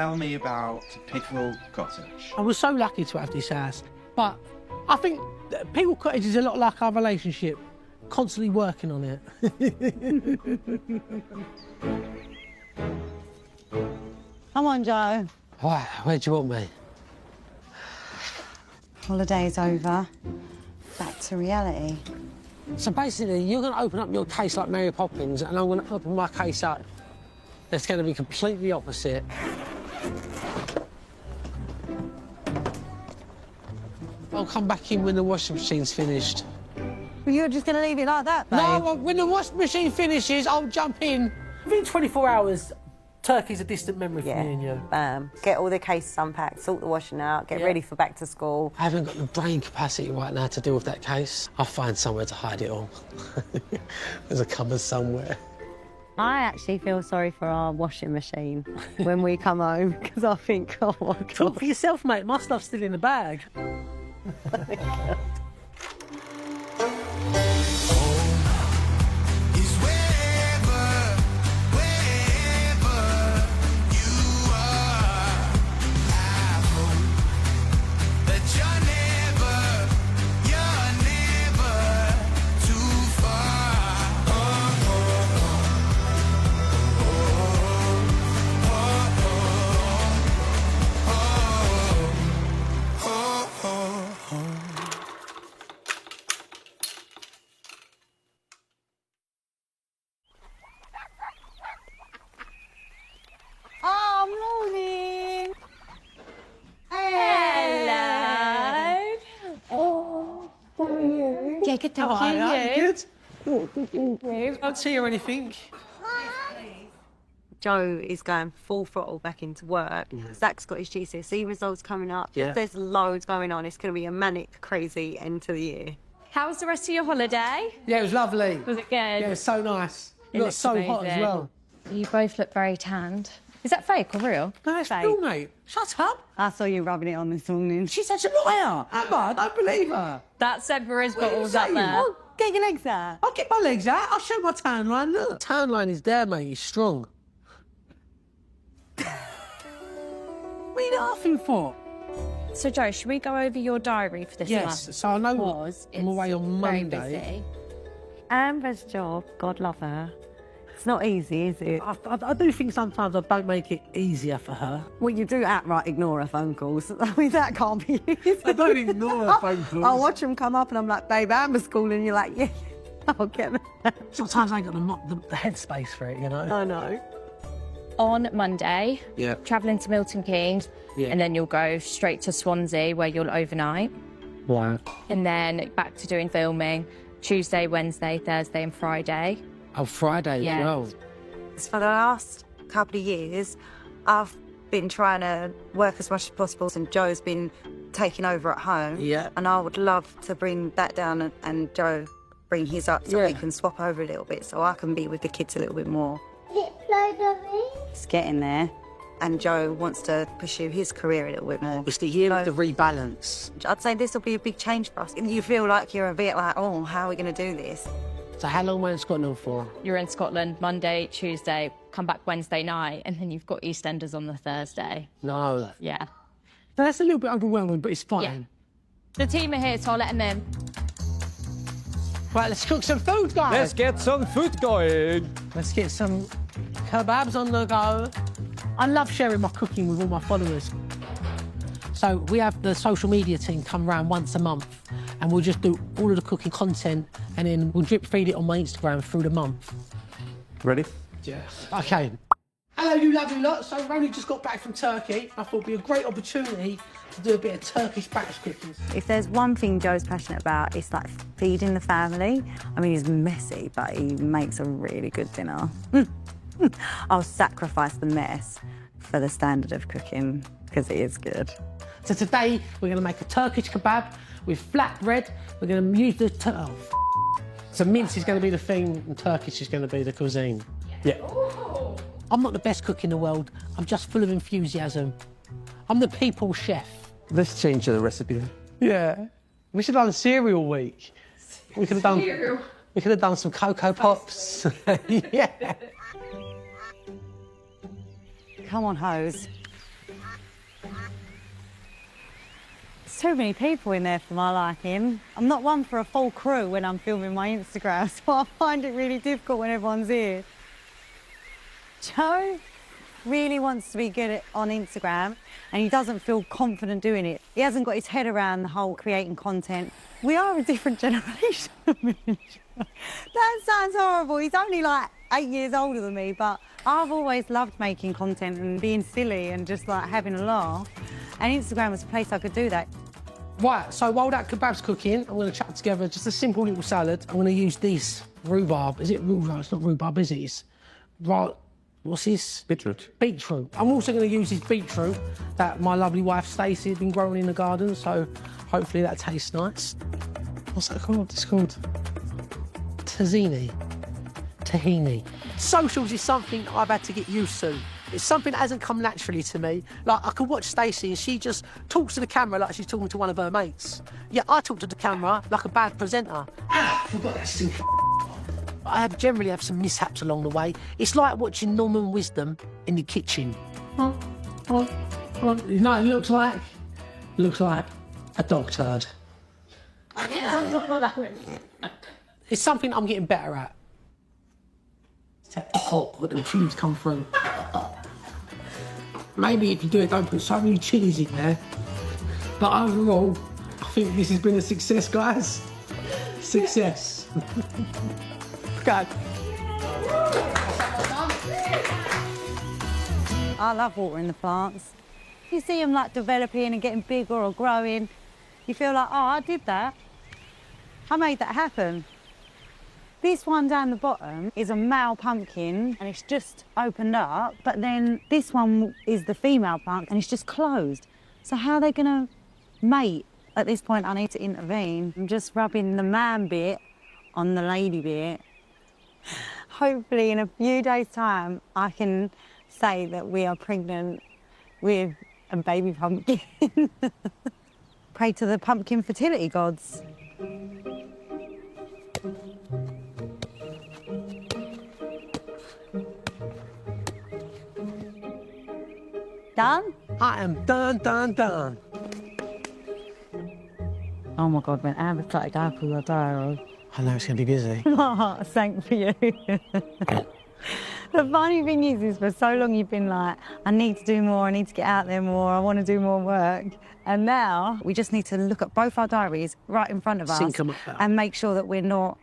tell me about Pickerel Cottage. I was so lucky to have this house, but I think Pickerel Cottage is a lot like our relationship, constantly working on it. Come on, Joe. Right, where do you want me? Holiday's over. Back to reality. So basically, you're going to open up your case like Mary Poppins, and I'm going to open my case up. It's going to be completely opposite. I'll come back in when the washing machine's finished. Well, you're just going to leave it like that, babe? No, when the washing machine finishes, I'll jump in. Within 24 hours, Turkey's a distant memory for me and you. Bam. Get all the cases unpacked, sort the washing out, get ready for back to school. I haven't got the brain capacity right now to deal with that case. I'll find somewhere to hide it all. There's a cupboard somewhere. I actually feel sorry for our washing machine when we come home, because I think, oh my God. Talk for yourself, mate. My stuff's still in the bag. Oh, morning. Hello. Oh, how are you? Yeah, good, thank you. Good? Don't see or anything. Joe is going full throttle back into work. Zach's got his GCSE results coming up. Yeah. There's loads going on. It's going to be a manic, crazy end to the year. How was the rest of your holiday? Yeah, it was lovely. Was it good? Yeah, it was so nice. It It got looked so hot as amazing. well. You both look very tanned. Is that fake or real? No, it's Fake. real, mate. Shut up. I saw you rubbing it on this morning. She's such a liar. Amber, I don't believe her. That Sedberry's What are you bottles up saying? there. Oh, get your legs out. I'll get my legs out. I'll show my tan line. Look. Tan line is there, mate. It's strong. What are you laughing for? So, Joe, should we go over your diary for this Yes, month? so I know Because I'm away on very Monday. busy. Amber's job, God love her. It's not easy, is it? I do think sometimes I don't make it easier for her. Well, you do outright ignore her phone calls. I mean, that can't be easy. I don't ignore her phone calls. I'll watch them come up and I'm like, babe, Amber's calling. And you're like, yeah, I'll get them. Sometimes I ain't got the headspace for it, you know? I know. On Monday, Yeah. travelling to Milton Keynes, Yeah. and then you'll go straight to Swansea where you'll overnight, Wow. and then back to doing filming Tuesday, Wednesday, Thursday and Friday. Oh, Friday Yeah. as well. For the last couple of years, I've been trying to work as much as possible, and Joe's been taking over at home. Yeah. And I would love to bring that down and Joe bring his up so Yeah. we can swap over a little bit so I can be with the kids a little bit more. It's getting there. And Joe wants to pursue his career a little bit more. It's the year of the rebalance. I'd say this will be a big change for us. You feel like you're a bit like, oh, how are we going to do this? So how long am I in Scotland for? You're in Scotland Monday, Tuesday, come back Wednesday night, and then you've got EastEnders on the Thursday. No. Yeah. That's a little bit overwhelming, but it's fine. Yeah. The team are here, so I'll let them in. Right, let's cook some food, guys. Let's get some food going. Let's get some kebabs on the go. I love sharing my cooking with all my followers. So we have the social media team come around once a month and we'll just do all of the cooking content and then we'll drip feed it on my Instagram through the month. Ready? Yeah. Okay. Hello, you lovely lot. So Ronnie just got back from Turkey. I thought it'd be a great opportunity to do a bit of Turkish batch cooking. If there's one thing Joe's passionate about, it's like feeding the family. I mean, he's messy, but he makes a really good dinner. I'll sacrifice the mess for the standard of cooking because it is good. So today we're going to make a Turkish kebab with flatbread. We're going to use the so mince is going to be the thing and Turkish is going to be the cuisine. Yeah. I'm not the best cook in the world. I'm just full of enthusiasm. I'm the people's chef. Let's change the recipe then. Yeah. We should have done cereal week. We could have done. We could have done some Cocoa Pops. Yeah. Come on, Hose. too many people in there for my liking. I'm not one for a full crew when I'm filming my Instagram, so I find it really difficult when everyone's here. Joe really wants to be good on Instagram and he doesn't feel confident doing it. He hasn't got his head around the whole creating content. We are a different generation. That sounds horrible. He's only like 8 years older than me, but I've always loved making content and being silly and just like having a laugh. And Instagram was a place I could do that. Right, so while that kebab's cooking, I'm going to chuck together just a simple little salad. I'm going to use this rhubarb. Is it rhubarb? It's not rhubarb, is it? It's what's this? Beetroot. Beetroot. I'm also going to use this beetroot that my lovely wife Stacey has been growing in the garden, so hopefully that tastes nice. What's that called? It's called tahini. Socials is something I've had to get used to. It's something that hasn't come naturally to me. Like, I can watch Stacey and she just talks to the camera like she's talking to one of her mates. Yeah, I talk to the camera like a bad presenter. I forgot that still. I generally have some mishaps along the way. It's like watching Norman Wisdom in the kitchen. You know, it looks like a dog turd. It's something I'm getting better at. Oh, but the tubes come through. Maybe if you do it, don't put so many chilies in there. But overall, I think this has been a success, guys. Success. God. I love watering the plants. You see them like developing and getting bigger or growing. You feel like, oh, I did that. I made that happen. This one down the bottom is a male pumpkin and it's just opened up, but then this one is the female plant and it's just closed. So how are they gonna mate? At this point, I need to intervene. I'm just rubbing the man bit on the lady bit. Hopefully in a few days' time, I can say that we are pregnant with a baby pumpkin. Pray to the pumpkin fertility gods. Done? I am done. Oh my God, when Amber started going through her diary. I know it's going to be busy. My heart sank for you. The funny thing is for so long you've been like, I need to do more, I need to get out there more, I want to do more work. And now we just need to look at both our diaries right in front of us Sync 'em up. and make sure that we're not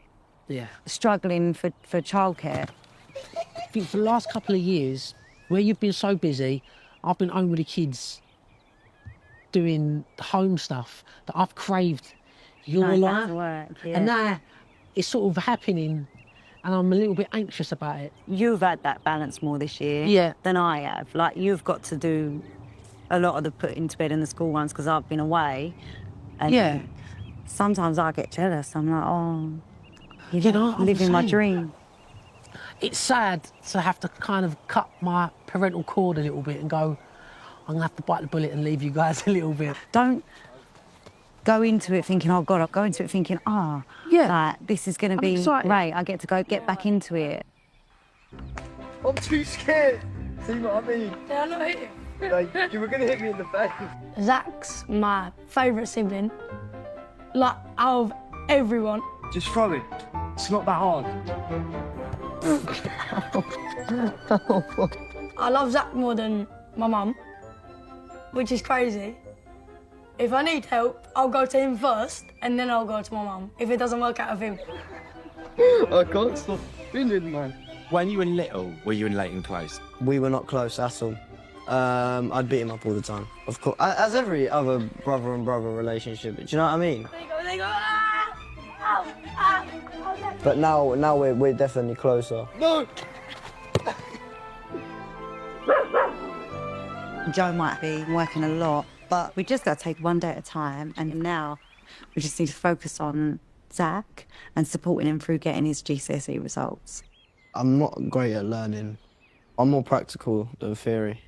struggling for childcare. I think for the last couple of years, where you've been so busy, I've been home with the kids doing home stuff that I've craved your life. Work, yeah. And now it's sort of happening and I'm a little bit anxious about it. You've had that balance more this year than I have. Like, you've got to do a lot of the putting to bed and the school ones because I've been away. And sometimes I get jealous. I'm like, oh, you know, I'm living my dream. It's sad to have to kind of cut my parental cord a little bit and go, I'm going to have to bite the bullet and leave you guys a little bit. Don't go into it thinking, oh God, I'll go into it thinking, like, this is going to be great. I get to go get back into it. I'm too scared. See what I mean? Yeah, I know it. Like, you were going to hit me in the face. Zach's my favourite sibling. Like, out of everyone. Just throw it. It's not that hard. I love Zach more than my mum, which is crazy. If I need help, I'll go to him first, and then I'll go to my mum, if it doesn't work out with him. I can't stop feeling, man. When you were little, were you and Leighton close? We were not close at all. I'd beat him up all the time, of course, as every other brother and brother relationship. Do you know what I mean? They go, ah! Ow! Ah! But now we're definitely closer. No! Joe might be working a lot, but we just got to take one day at a time. And now we just need to focus on Zach and supporting him through getting his GCSE results. I'm not great at learning. I'm more practical than theory.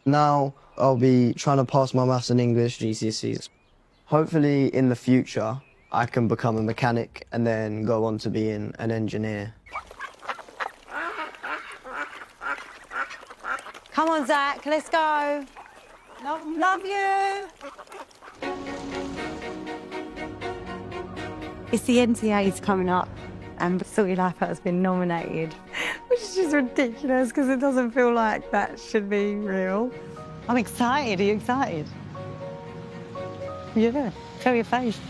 Now I'll be trying to pass my maths and English GCSEs. Hopefully in the future I can become a mechanic and then go on to being an engineer. Come on, Zach, let's go. Love you. It's the NTAs coming up, and Salty Life has been nominated, which is just ridiculous because it doesn't feel like that should be real. I'm excited. Are you excited? Yeah, show your face.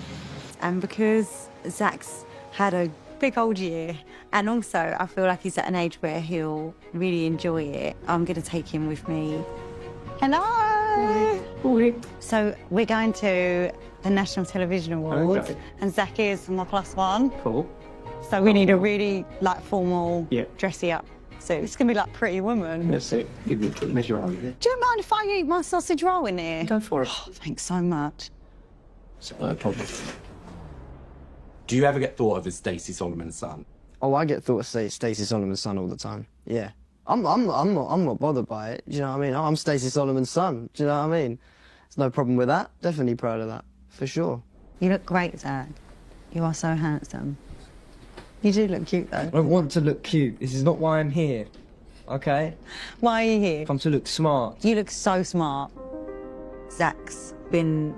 And because Zach's had a big old year, and also I feel like he's at an age where he'll really enjoy it, I'm going to take him with me. Hello! So we're going to the National Television Awards, and Zach is my +1. Cool. So we need a really formal, Yeah. dressy up suit. It's going to be like Pretty Woman. That's it. Give me a measure out of it. Do you mind if I eat my sausage roll in there? Go for it. Oh, thanks so much. No problem. Do you ever get thought of as Stacey Solomon's son? Oh, I get thought of Stacey Solomon's son all the time. Yeah. I'm not bothered by it. Do you know what I mean? I'm Stacey Solomon's son. Do you know what I mean? There's no problem with that. Definitely proud of that, for sure. You look great, Zach. You are so handsome. You do look cute, though. I don't want to look cute. This is not why I'm here. Okay? Why are you here? I'm to look smart. You look so smart. Zach's been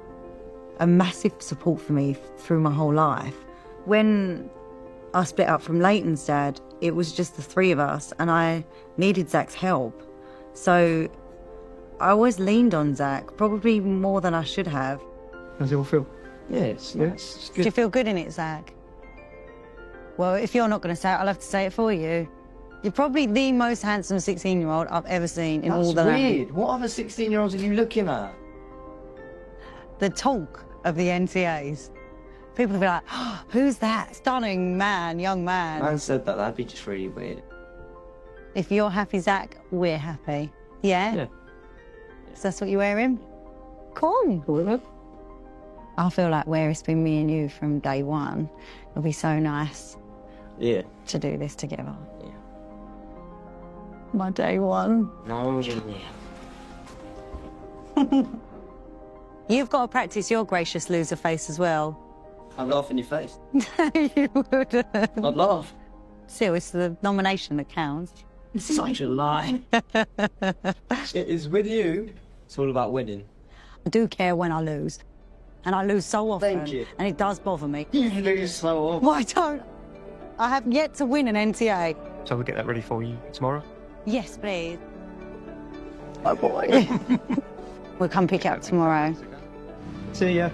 a massive support for me through my whole life. When I split up from Leighton's dad, it was just the three of us, and I needed Zach's help. So I always leaned on Zach, probably more than I should have. How does it all feel? Yeah, it's good. Do you feel good in it, Zach? Well, if you're not going to say it, I'll have to say it for you. You're probably the most handsome 16-year-old I've ever seen in all the That's land. weird. What other 16-year-olds are you looking at? The talk of the NTAs. People will be like, oh, who's that stunning man, young man? Man said that, that'd be just really weird. If you're happy, Zach, we're happy. Yeah? Yeah. So that's what you're wearing? Cool. I feel like where it's been me and you from day one, it'll be so nice Yeah. to do this together. Yeah. My day one. No, yeah. You've got to practice your gracious loser face as well. I'd laugh in your face. You would. I'd laugh. Still, it's the nomination that counts. Such a lie. It is with you. It's all about winning. I do care when I lose. And I lose so often. Thank you. And it does bother me. You lose so often. Why don't I have yet to win an NTA? So we'll get that ready for you tomorrow? Yes, please. Oh boy. We'll come pick it up tomorrow. See ya.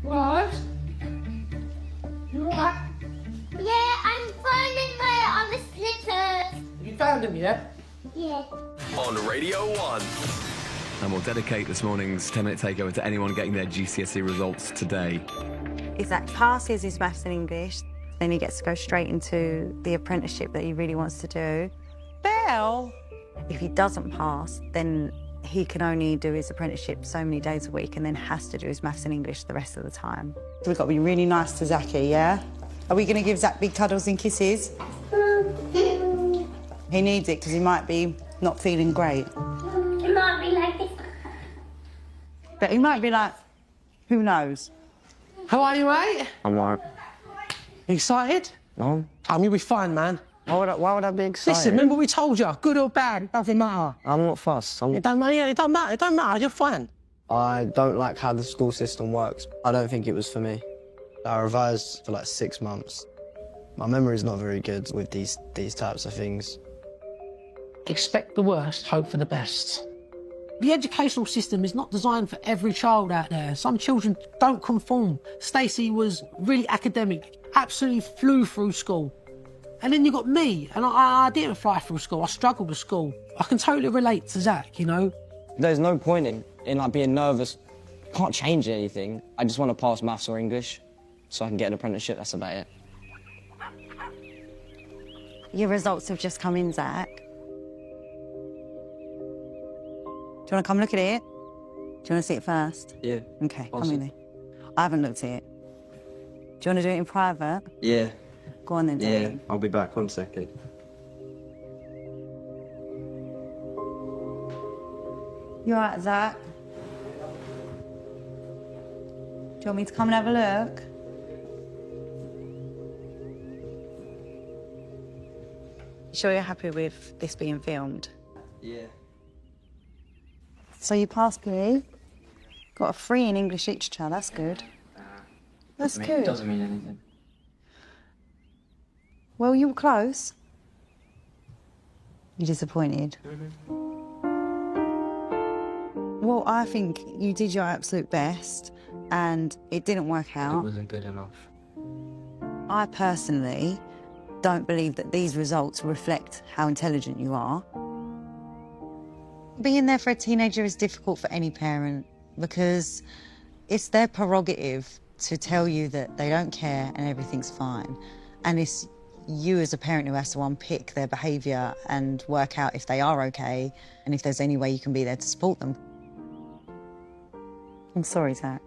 What? You alright? Yeah, I'm finding my other slippers. You found them yet? Yeah. On Radio 1. And we'll dedicate this morning's 10-minute takeover to anyone getting their GCSE results today. If Zach passes his maths and English, then he gets to go straight into the apprenticeship that he really wants to do. Belle! If he doesn't pass, then he can only do his apprenticeship so many days a week and then has to do his maths and English the rest of the time. So we've got to be really nice to Zachy, yeah? Are we going to give Zach big cuddles and kisses? He needs it because he might be not feeling great. It might be like this. But he might be like, who knows? How are you, mate? I'm alright. Excited? No? You'll be fine, man. Why would I be excited? Listen, remember we told you, good or bad, it doesn't matter. I'm not fussed. It don't matter, it don't matter, you're fine. I don't like how the school system works. I don't think it was for me. I revised for like 6 months. My memory's not very good with these types of things. Expect the worst, hope for the best. The educational system is not designed for every child out there. Some children don't conform. Stacey was really academic, absolutely flew through school. And then you got me, and I didn't fly through school, I struggled with school. I can totally relate to Zach, you know? There's no point in like being nervous. Can't change anything. I just want to pass maths or English so I can get an apprenticeship, that's about it. Your results have just come in, Zach. Do you want to come look at it? Do you want to see it first? Yeah. Okay, come in there. I haven't looked at it. Do you want to do it in private? Yeah. Go on then, Yeah. Daddy. I'll be back 1 second. You all right, Zach? Do you want me to come and have a look? Sure you're happy with this being filmed? Yeah. So you passed PE, got a 3 in English literature, that's good. That's good. Doesn't mean anything. Well, you were close. You're disappointed? Well, I think you did your absolute best and it didn't work out. It wasn't good enough. I personally don't believe that these results reflect how intelligent you are. Being there for a teenager is difficult for any parent because it's their prerogative to tell you that they don't care and everything's fine. And it's you as a parent who has to unpick their behaviour and work out if they are okay and if there's any way you can be there to support them. I'm sorry, Zach.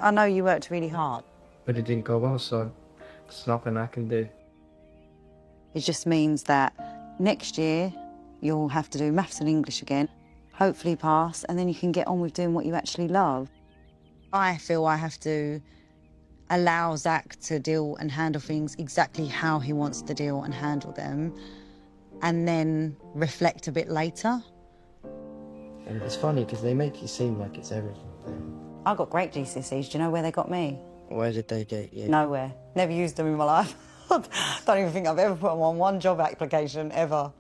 I know you worked really hard. But it didn't go well, so there's nothing I can do. It just means that next year you'll have to do maths and English again, hopefully pass, and then you can get on with doing what you actually love. I feel I have to allow Zach to deal and handle things exactly how he wants to deal and handle them, and then reflect a bit later. And it's funny because they make you seem like it's everything. I got great GCSEs. Do you know where they got me? Where did they get you? Nowhere. Never used them in my life. Don't even think I've ever put them on one job application, ever.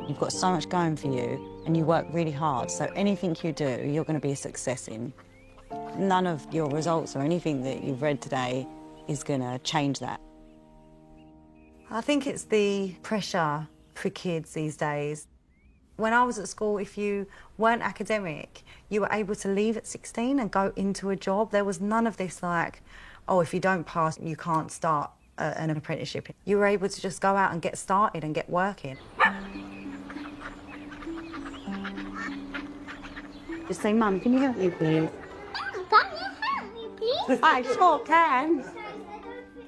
You've got so much going for you and you work really hard, so anything you do, you're going to be a success in. None of your results or anything that you've read today is going to change that. I think it's the pressure for kids these days. When I was at school, if you weren't academic, you were able to leave at 16 and go into a job. There was none of this like, oh, if you don't pass, you can't start an apprenticeship. You were able to just go out and get started and get working. Just say, Mum, can you help me, please? Can you help me, please? I sure can.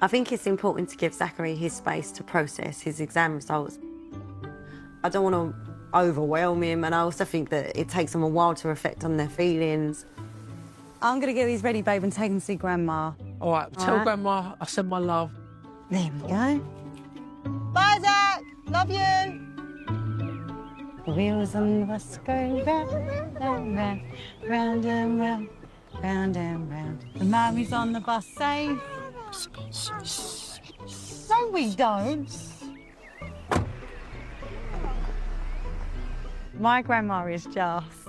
I think it's important to give Zachary his space to process his exam results. I don't want to overwhelm him, and I also think that it takes them a while to reflect on their feelings. I'm going to get these ready, babe, and take them to see Grandma. All right, tell Grandma I send my love. There we go. Bye, Zach. Love you. The wheels on the bus go round and round, round and round, round and round. The mommy's on the bus say, no, we don't. My grandma is just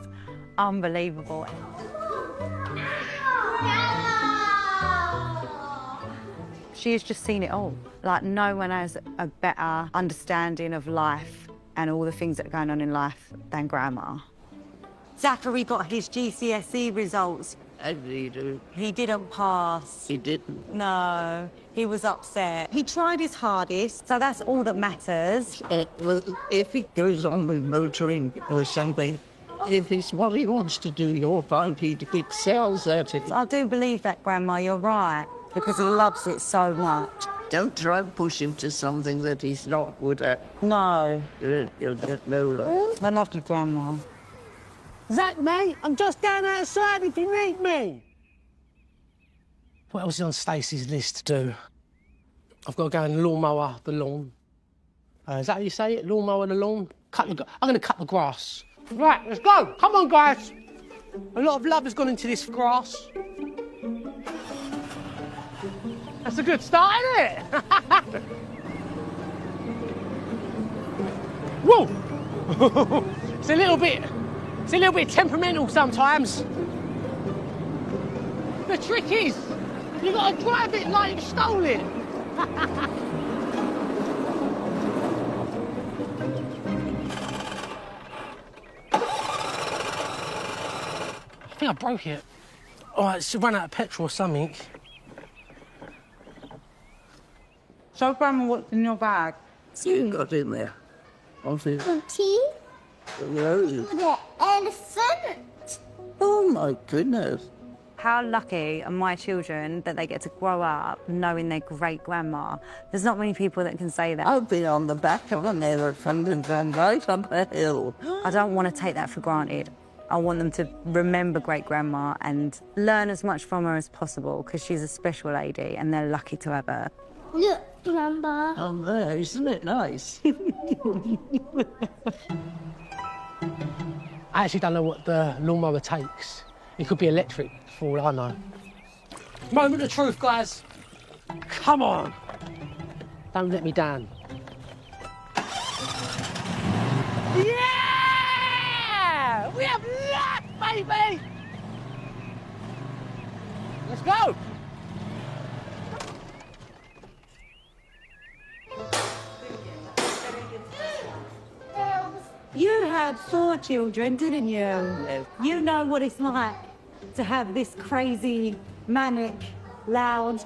unbelievable. She has just seen it all. Like, no one has a better understanding of life and all the things that are going on in life than Grandma. Zachary got his GCSE results. How did he do? He didn't pass. He didn't. No, he was upset. He tried his hardest, so that's all that matters. Well, if he goes on with motoring or something, if it's what he wants to do, you'll find he excels at it. I do believe that, Grandma, you're right, because he loves it so much. Don't try and push him to something that he's not good at. No. You'll get nowhere. I love you, Grandma. Zach, mate, I'm just going outside if you need me. What else is on Stacey's list to do? I've got to go and lawnmower the lawn. Is that how you say it? Lawnmower the lawn? I'm going to cut the grass. Right, let's go. Come on, guys. A lot of love has gone into this grass. That's a good start, isn't it? Whoa! It's a little bit temperamental sometimes. The trick is, you got to drive it like you stole it. I think I broke it. All right, it's run out of petrol or something. So, Grandma, what's in your bag? You got in there. Tea? No. The elephant? Oh, my goodness. How lucky are my children that they get to grow up knowing their great-grandma. There's not many people that can say that. I've been on the back of an elephant and gone right up a hill. I don't want to take that for granted. I want them to remember great-grandma and learn as much from her as possible because she's a special lady and they're lucky to have her. Look, Grandpa. Oh, there, isn't it nice? I actually don't know what the lawnmower takes. It could be electric, for all I know. Moment of truth, guys. Come on. Don't let me down. Yeah! We have luck, baby! Let's go! You had 4 children, didn't you? You know what it's like to have this crazy, manic, loud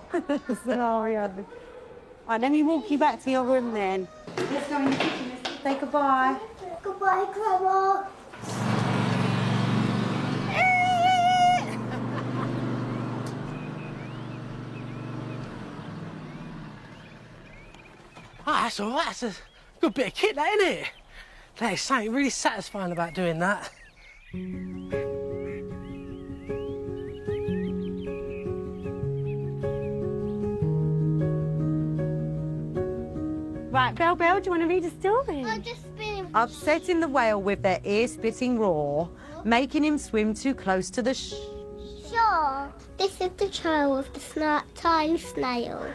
scenario. Right, let me walk you back to your room then. Let's go in the kitchen. Let's say goodbye. Goodbye, Grandma. Ah, that's all right. That's a good bit of kit, that, isn't it? There's something really satisfying about doing that. Right, Belle, do you want to read a story? I've just been... Upsetting the whale with their ear-splitting roar, making him swim too close to the Sure. This is the trail of the tiny snail.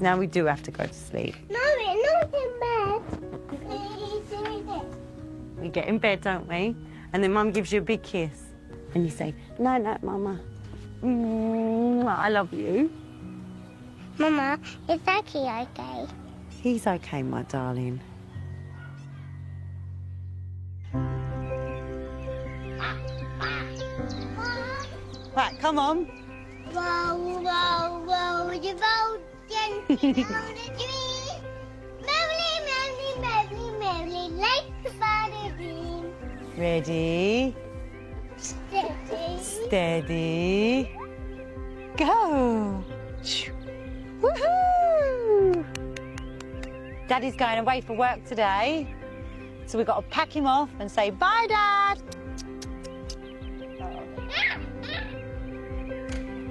Now we do have to go to sleep. No, we're not in bed. Please, in it. We get in bed, don't we? And then Mum gives you a big kiss. And you say, no, Mama. I love you. Mama, is Daddy okay? He's okay, my darling. Right, come on. Roll, roll, roll, you roll gently down the tree. Merrily, merrily, merrily, merrily, like the father dream. Ready? Steady. Steady. Go. Woohoo! Daddy's going away for work today, so we've got to pack him off and say, bye, Dad.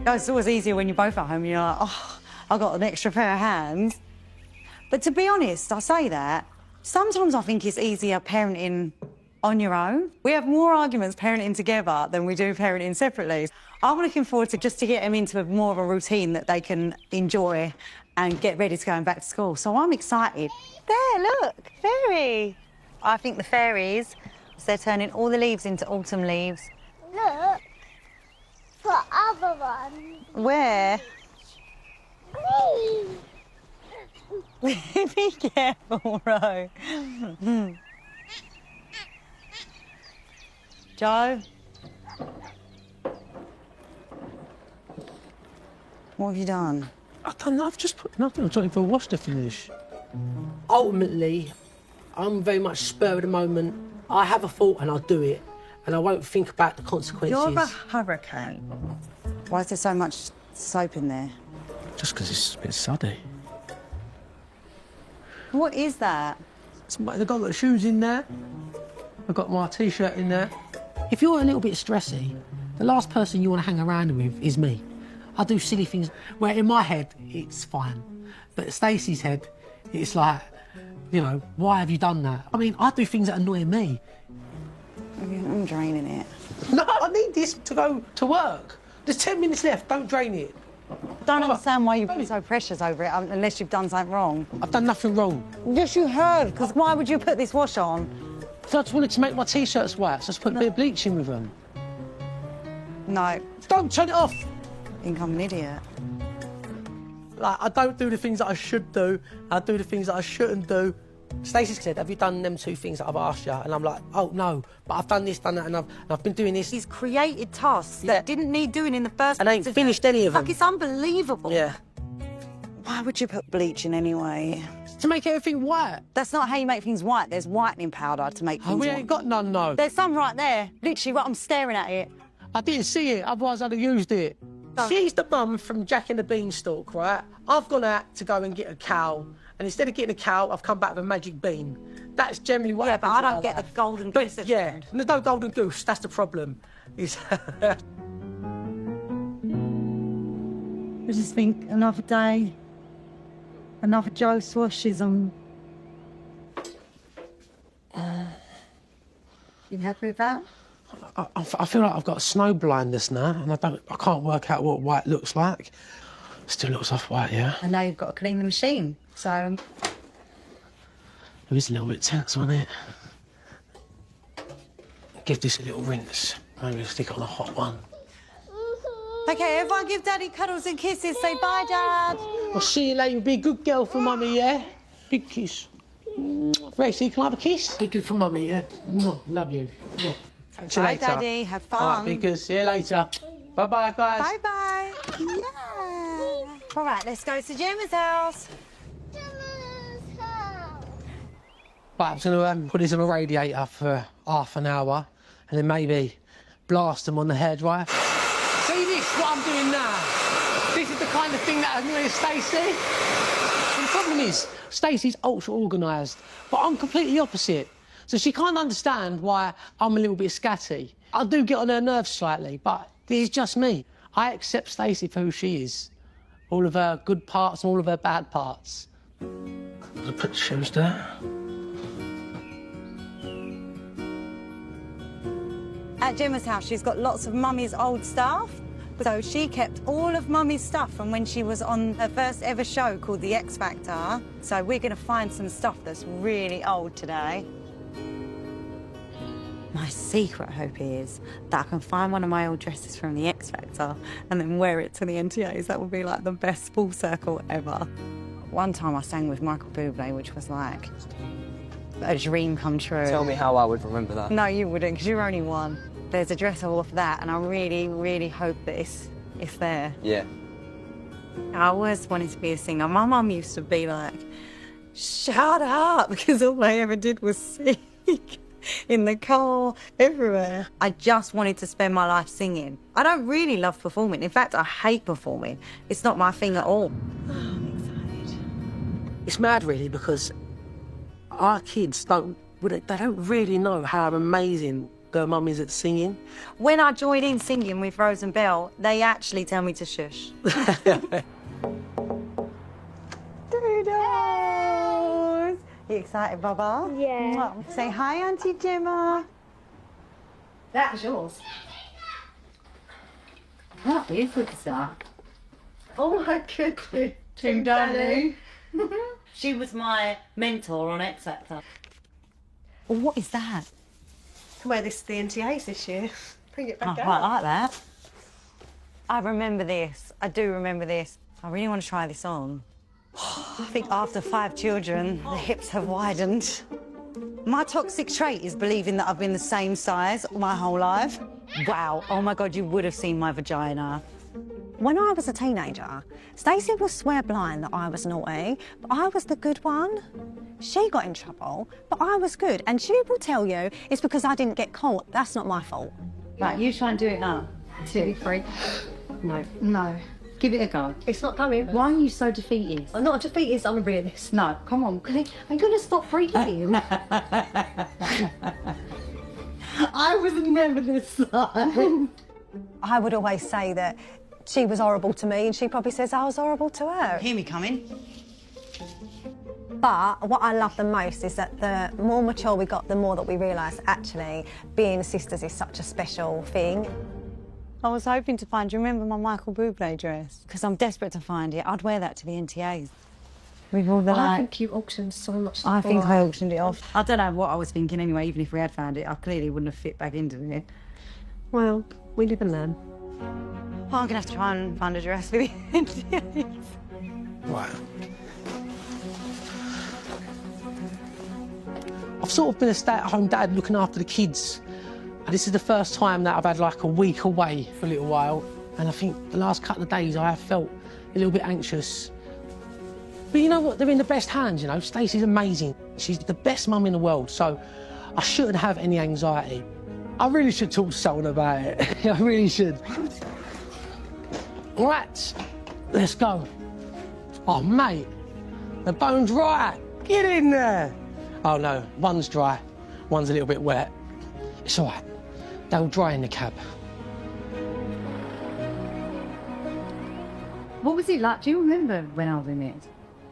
It's always easier when you're both at home and you're like, oh, I've got an extra pair of hands. But to be honest, I say that, sometimes I think it's easier parenting on your own. We have more arguments parenting together than we do parenting separately. I'm looking forward to just to get them into more of a routine that they can enjoy and get ready to go back to school. So I'm excited. There, look, fairy. I think the fairies, they're turning all the leaves into autumn leaves. Look, for other ones. Where? Please. Be careful, Ro. Joe? What have you done? I don't know, I've just put nothing. I'm waiting for a wash to finish. Ultimately, I'm very much spur of the moment. I have a thought and I'll do it, and I won't think about the consequences. You're a hurricane. Why is there so much soap in there? Just because it's a bit suddy. What is that? I've got the shoes in there. I've got my T-shirt in there. If you're a little bit stressy, the last person you want to hang around with is me. I do silly things where in my head, it's fine. But Stacey's head, it's like, you know, why have you done that? I mean, I do things that annoy me. I'm draining it. No, I need this to go to work. There's 10 minutes left, don't drain it. Don't understand why you've been so precious over it unless you've done something wrong. I've done nothing wrong. Yes, you have, because why would you put this wash on? So I just wanted to make my T-shirts white, so I just put a bit of bleach in with them. No. Don't turn it off. I think I'm an idiot. Like, I don't do the things that I should do. I do the things that I shouldn't do. Stacey said, have you done them 2 things that I've asked you? And I'm like, oh, no, but I've done this, done that, and I've been doing this. He's created tasks that didn't need doing in the first place. And I ain't finished any of them. Like, it's unbelievable. Yeah. Why would you put bleach in anyway? To make everything white. That's not how you make things white. There's whitening powder to make things we white. ain't got none, no. There's some right there. Literally, right, I'm staring at it. I didn't see it, otherwise I'd have used it. Oh. She's the mum from Jack and the Beanstalk, right? I've gone out to go and get a cow, and instead of getting a cow, I've come back with a magic bean. That's generally what happens. Yeah, but I don't get the golden goose. Yeah, and there's no golden goose, that's the problem. I just think another day, Another Joe swashes on. You happy with that? I feel like I've got snow blindness now, and I can't work out what white looks like. Still looks off white, yeah. I know you've got to clean the machine, so. It is a little bit tense, wasn't it? Give this a little rinse. Maybe stick it on a hot one. Okay, everyone give Daddy cuddles and kisses. Say bye, Dad. I'll see you later. Be a good girl for Mummy, yeah? Big kiss. Gracie, can I have a kiss? Be good for Mummy, yeah? Love you. Yeah. See you Bye, later. Daddy. Have fun. All right, be good. See you later. Bye-bye, guys. Bye-bye. Yeah. All right, let's go to Gemma's house. Right, I'm going to put this on a radiator for half an hour and then maybe blast them on the hairdryer. See this, what I'm doing now? This is the kind of thing that annoys Stacey. And the problem is, Stacey's ultra organised, but I'm completely opposite. So she can't understand why I'm a little bit scatty. I do get on her nerves slightly, but this is just me. I accept Stacey for who she is. All of her good parts and all of her bad parts. I'll put the shoes there. At Gemma's house, she's got lots of Mummy's old stuff. So she kept all of Mummy's stuff from when she was on her first ever show called The X Factor. So we're going to find some stuff that's really old today. My secret hope is that I can find one of my old dresses from The X Factor and then wear it to the NTAs. That would be like the best full circle ever. One time I sang with Michael Bublé, which was like a dream come true. Tell me how I would remember that. No, you wouldn't, because you're only one. There's a dress all of that, and I really, really hope that it's there. Yeah. I always wanted to be a singer. My mum used to be like, shut up, because all I ever did was sing in the car, everywhere. I just wanted to spend my life singing. I don't really love performing. In fact, I hate performing. It's not my thing at all. Oh, I'm excited. It's mad, really, because our kids don't really know how amazing their mum is at singing. When I join in singing with Rose and Belle, they actually tell me to shush. Doodles! You excited, Baba? Yeah. Say hi, Auntie Gemma. That was yours. What is with that? Oh my goodness. Team Danny. She was my mentor on X Factor. Well, what is that? To wear this to the NTAs this year. Bring it back out. I quite like that. I remember this. I do remember this. I really want to try this on. I think after 5 children, the hips have widened. My toxic trait is believing that I've been the same size my whole life. Wow, oh my God, you would have seen my vagina. When I was a teenager, Stacey would swear blind that I was naughty, but I was the good one. She got in trouble, but I was good. And she will tell you it's because I didn't get caught. That's not my fault. Right, you try and do it now. 2, 3. No. No. Give it a go. It's not coming. Why are you so defeated? I'm not a defeatist, I'm a realist. No, come on. I'm going to stop breathing. I was never this side. I would always say that she was horrible to me and she probably says I was horrible to her. Hear me coming. But what I love the most is that the more mature we got, the more that we realised actually being sisters is such a special thing. I was hoping to find, do you remember my Michael Bublé dress? Because I'm desperate to find it. I'd wear that to the NTAs. With all the I think you auctioned so much stuff. I think I auctioned it off. I don't know what I was thinking anyway, even if we had found it, I clearly wouldn't have fit back into it. Well, we live and learn. I'm going to have to try and find a dress for the NTAs. Right. I've sort of been a stay-at-home dad looking after the kids. And this is the first time that I've had like a week away for a little while. And I think the last couple of days I have felt a little bit anxious. But you know what? They're in the best hands, you know. Stacey's amazing. She's the best mum in the world, so I shouldn't have any anxiety. I really should talk to someone about it. I really should. Right, let's go. Oh, mate, the bone's right. Get in there. Oh, no, one's dry, one's a little bit wet. It's all right. They'll dry in the cab. What was it like? Do you remember when I was in it?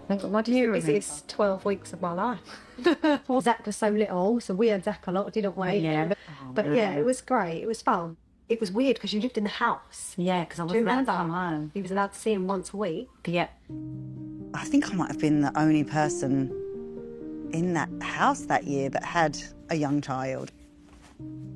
My is 12 weeks of my life. Zach was so little, so we had Zach a lot, didn't we? Yeah. But yeah, it was great. It was fun. It was weird because you lived in the house. Yeah, because I wasn't allowed to come home. He was allowed to see him once a week. Yeah. I think I might have been the only person in that house that year that had a young child.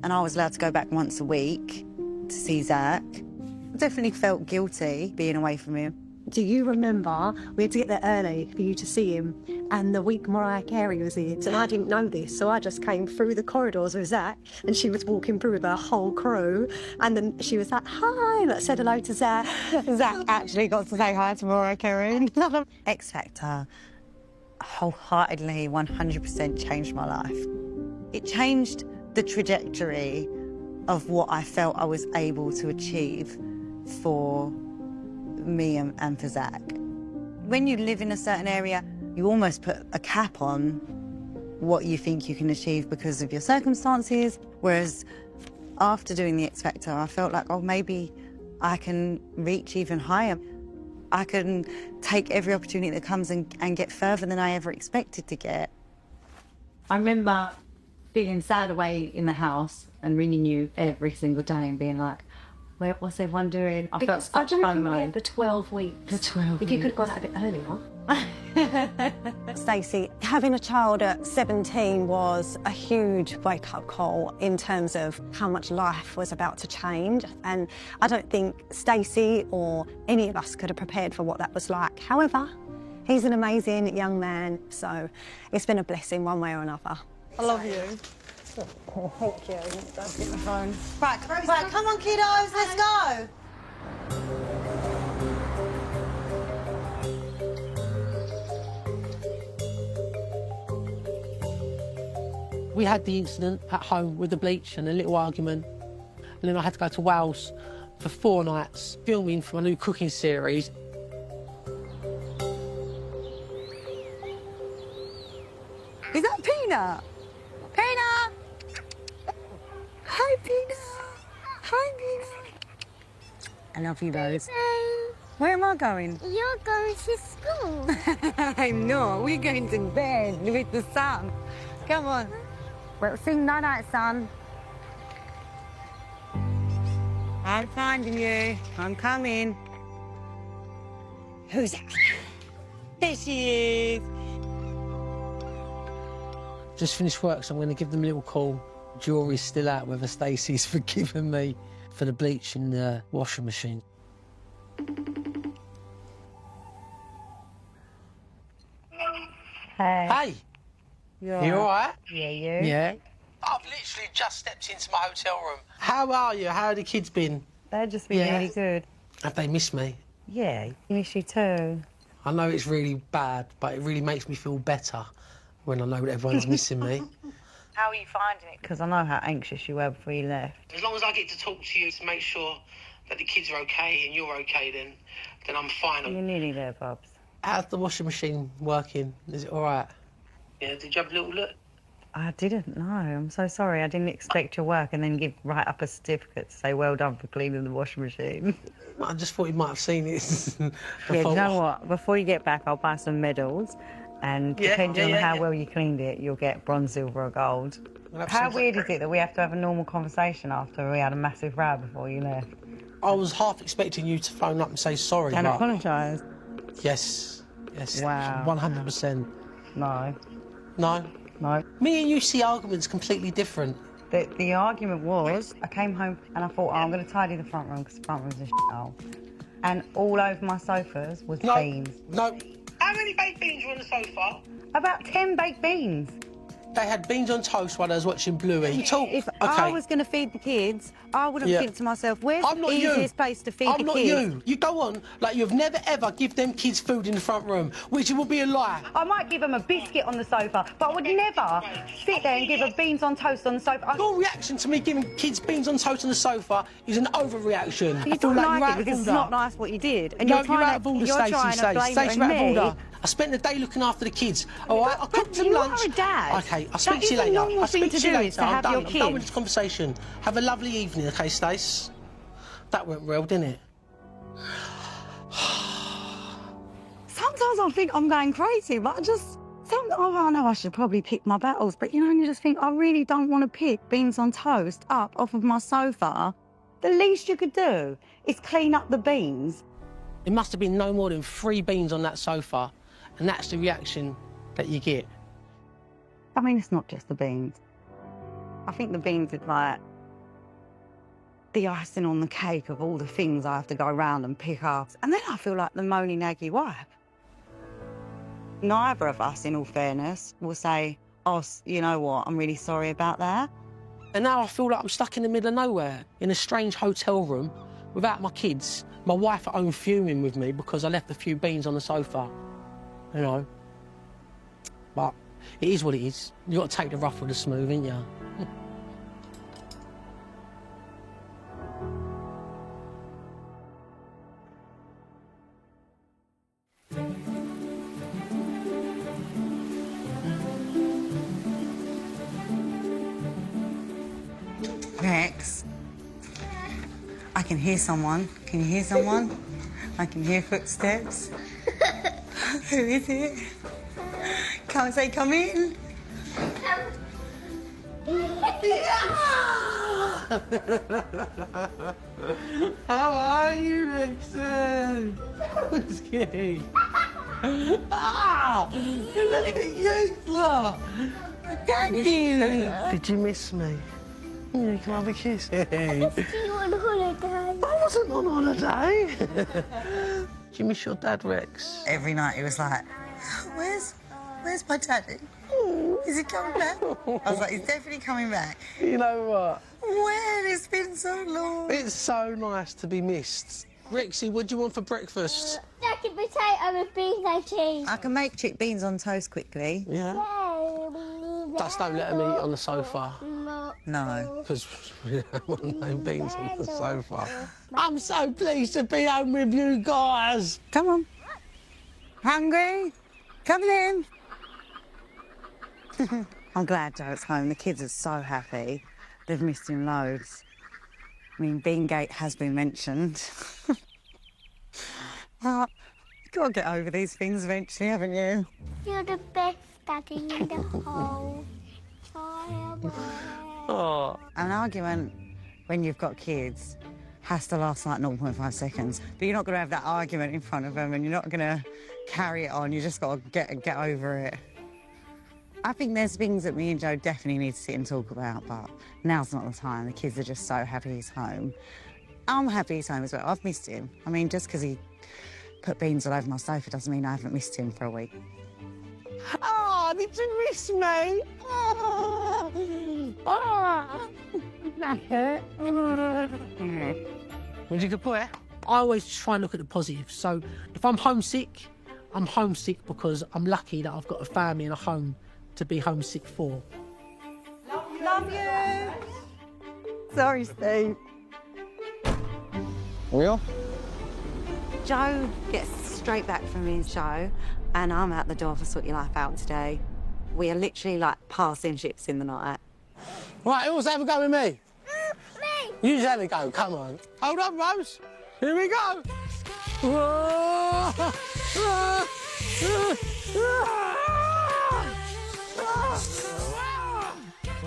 And I was allowed to go back once a week to see Zach. I definitely felt guilty being away from him. Do you remember we had to get there early for you to see him, and the week Mariah Carey was here, and I didn't know this, so I just came through the corridors with Zach, and she was walking through with her whole crew, and then she was like, hi, like, said hello to Zach. Zach actually got to say hi to Mariah Carey. X Factor wholeheartedly 100% changed my life. It changed the trajectory of what I felt I was able to achieve for me and for Zach. When you live in a certain area, you almost put a cap on what you think you can achieve because of your circumstances, whereas after doing the X Factor, I felt like, oh, maybe I can reach even higher. I can take every opportunity that comes and get further than I ever expected to get. I remember feeling sad away in the house and ringing you every single day and being like, what's everyone doing? I felt such FOMO. The 12 weeks. The 12 If you could have gone out a bit earlier. Stacey, having a child at 17 was a huge wake-up call in terms of how much life was about to change, and I don't think Stacey or any of us could have prepared for what that was like. However, he's an amazing young man, so it's been a blessing one way or another. I love you. Oh, thank you. Don't get my phone. Right, come on, kiddos, let's go. We had the incident at home with the bleach and a little argument, and then I had to go to Wales for 4 nights filming for a new cooking series. Is that Peanut? Peanut! Hi, Peanut. Hi, Peanut. I love you both. Where am I going? You're going to school. I'm not. We're going to bed with the sun. Come on. We'll sing night-night, son. I'm finding you. I'm coming. Who's that? There she is. Just finished work, so I'm going to give them a little call. Jury's still out whether Stacey's forgiven me for the bleach in the washing machine. Hey. Hey! You all right? Yeah, you? Yeah. I've literally just stepped into my hotel room. How are you? How have the kids been? They've just been really good. Have they missed me? Yeah, miss you too. I know it's really bad, but it really makes me feel better when I know that everyone's missing me. How are you finding it? Because I know how anxious you were before you left. As long as I get to talk to you to make sure that the kids are okay and you're okay, then I'm fine. You're nearly there, Bubs. How's the washing machine working? Is it all right? Yeah, did you have a little look? I didn't know. I'm so sorry. I didn't expect your work and then write up a certificate to say well done for cleaning the washing machine. I just thought you might have seen it. Yeah, do you know what? Before you get back, I'll buy some medals. And depending on how well you cleaned it, you'll get bronze, silver or gold. How weird is it that we have to have a normal conversation after we had a massive row before you left? I was half expecting you to phone up and say sorry. And apologise? Yes. Yes. Wow. 100%. No. No? No. Me and you see arguments completely different. The argument was, I came home and I thought, oh, I'm going to tidy the front room because the front room's a shithole. And all over my sofas was beans. No. How many baked beans were on the sofa? About 10 baked beans. They had beans on toast while I was watching Bluey. If I was going to feed the kids, I wouldn't think to myself, where's the easiest place to feed the kids? I'm not you. You go on like you've never ever give them kids food in the front room, which would be a lie. I might give them a biscuit on the sofa, but I would never sit there and give them beans on toast on the sofa. Your reaction to me giving kids beans on toast on the sofa is an overreaction. You don't like it because it's not nice what you did. And you're trying to blame it on me. I spent the day looking after the kids. All right, I cooked them lunch. You are a dad. Okay, I'll speak to you later. Normal thing to do is to have your kids. I'm done with this conversation. Have a lovely evening, okay, Stace? That went well, didn't it? Sometimes I think I'm going crazy, but I know I should probably pick my battles, but you know, you just think, I really don't want to pick beans on toast up off of my sofa. The least you could do is clean up the beans. There must have been no more than 3 beans on that sofa, and that's the reaction that you get. I mean, it's not just the beans. I think the beans is like the icing on the cake of all the things I have to go around and pick up. And then I feel like the moany naggy wife. Neither of us, in all fairness, will say, oh, you know what, I'm really sorry about that. And now I feel like I'm stuck in the middle of nowhere, in a strange hotel room, without my kids, my wife at home fuming with me because I left a few beans on the sofa, you know. But it is what it is. You've got to take the rough with the smooth, ain't you? Rex, I can hear someone. Can you hear someone? I can hear footsteps. Who is it? Can't say come in. How are you, Vixen? What's good? Ah! You're letting me Thank you. Did you miss me? Yeah, can I have a kiss? Hey. You on holiday? I wasn't on holiday. Do you miss your dad, Rex? Every night he was like, where's my daddy? Is he coming back? I was like, he's definitely coming back. You know what? Where? It's been so long. It's so nice to be missed. Rexy, what do you want for breakfast? Jacket potato with beans and cheese. I can make chick beans on toast quickly. Yeah? Just don't let them eat on the sofa. No. Because we don't want no beans on the sofa. I'm so pleased to be home with you guys. Come on. Hungry? Coming in. I'm glad Joe's home. The kids are so happy. They've missed him loads. I mean, Beangate has been mentioned. Well, you've got to get over these things eventually, haven't you? You're the best daddy in the whole entire world. Oh. An argument when you've got kids has to last like 0.5 seconds. But you're not going to have that argument in front of them and you're not going to carry it on. You just got to get over it. I think there's things that me and Joe definitely need to sit and talk about, but now's not the time. The kids are just so happy he's home. I'm happy he's home as well. I've missed him. I mean, just because he put beans all over my sofa doesn't mean I haven't missed him for a week. Oh, did you miss me? Oh. Was you a good boy? I always try and look at the positive. So if I'm homesick because I'm lucky that I've got a family and a home to be homesick for. Love you. Sorry, Steve. Real? Joe gets straight back from his show, and I'm out the door for Sort Your Life Out today. We are literally like passing ships in the night. Right, who wants to have a go with me? Me! You just have a go, come on. Hold on, Rose. Here we go.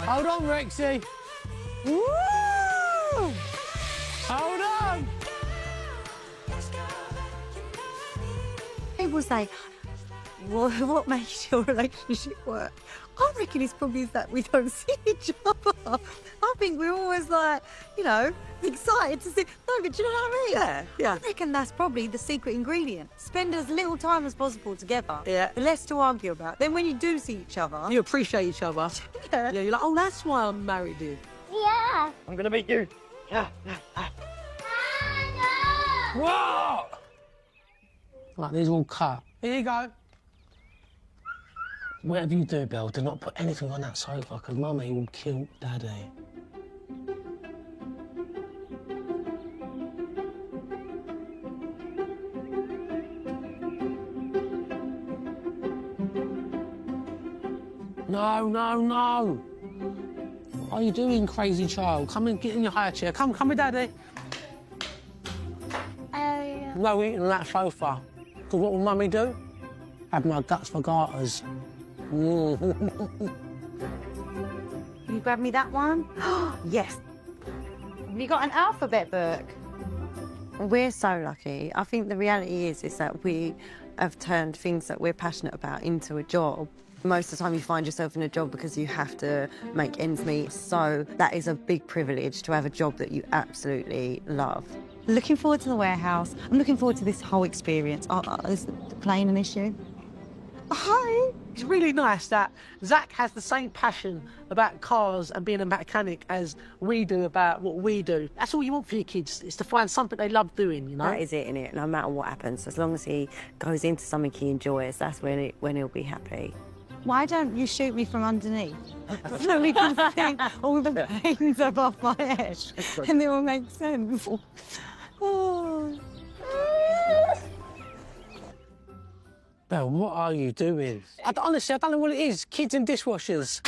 Hold on, Rexy. Woo! Hold on. People say, well, what makes your relationship work? I reckon it's probably that we don't see each other. I think we're always like, you know, excited to see. No, but do you know what I mean? Yeah. I reckon that's probably the secret ingredient. Spend as little time as possible together. Yeah. The less to argue about. Then when you do see each other, You appreciate each other. Yeah. Yeah, you're like, oh, that's why I'm married, dude. Yeah. I'm gonna meet you. Yeah. What? Right, these are all cut. Here you go. Whatever you do, Belle, do not put anything on that sofa, because Mummy will kill Daddy. No, no, no. What are you doing, crazy child? Come and get in your higher chair. Come with Daddy. Yeah. No eating on that sofa. Because what will Mummy do? have my guts for garters. Can you grab me that one? Yes. Have you got an alphabet book? We're so lucky. I think the reality is that we have turned things that we're passionate about into a job. Most of the time you find yourself in a job because you have to make ends meet. So that is a big privilege to have a job that you absolutely love. Looking forward to the warehouse. I'm looking forward to this whole experience. Is the plane an issue? Hi. It's really nice that Zach has the same passion about cars and being a mechanic as we do about what we do. That's all you want for your kids, is to find something they love doing, you know? That is it, innit? No matter what happens, as long as he goes into something he enjoys, that's when he'll be happy. Why don't you shoot me from underneath? So we can see all the planes above my head and it will make sense. Oh. Belle, what are you doing? Honestly, I don't know what it is. Kids and dishwashers.